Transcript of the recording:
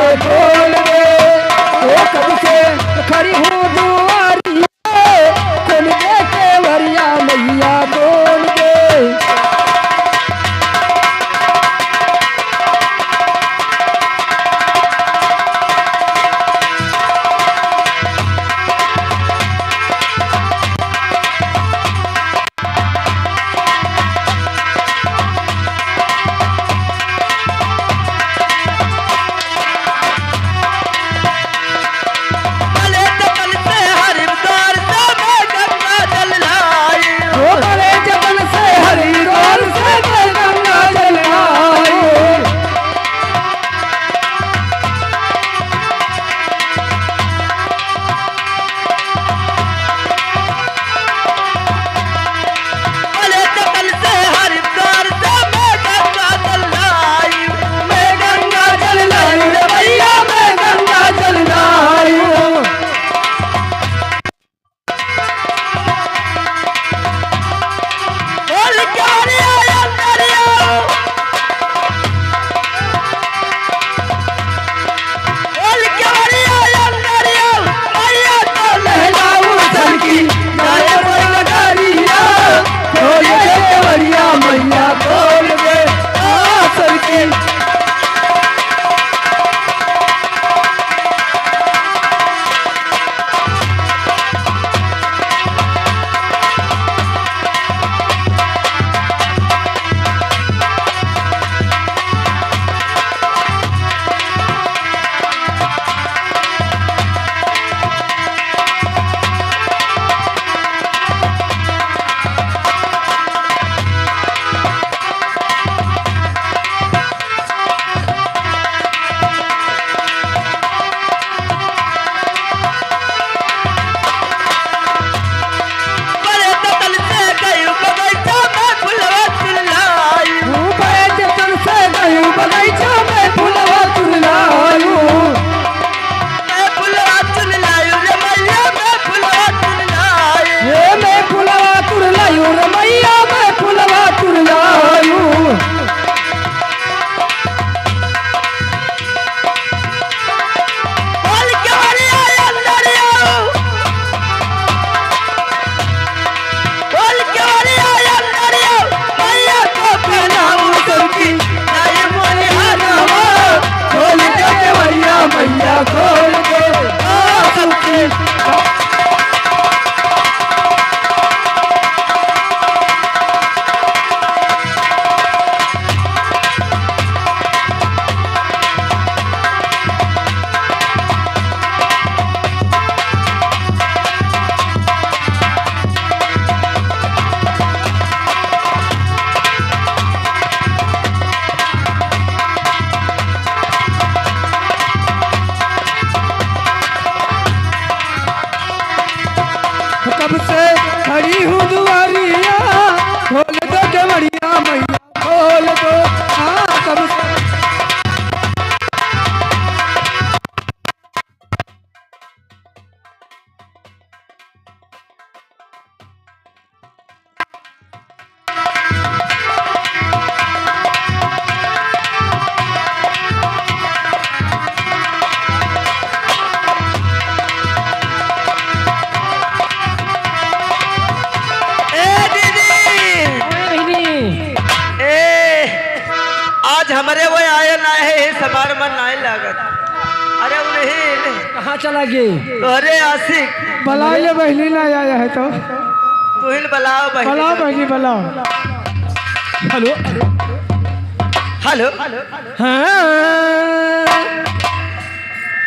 के खोल दे। ओ कब से खड़ी हूँ दुआरी खोल दे केवड़िया मैया खोल दे। कब से खड़ी हूँ दुआरिया खोल दो केवड़िया मैया खोल दो। हाँ कब से हमारे वो आए ना है समार मन नहीं लागत। अरे उन्हें कहाँ चला गई? तो अरे आशिक बुलाओ, ये बहनी ना आया है तो तू ही बुलाओ बहनी। बुलाओ बहनी बुलाओ। हेलो हेलो हाँ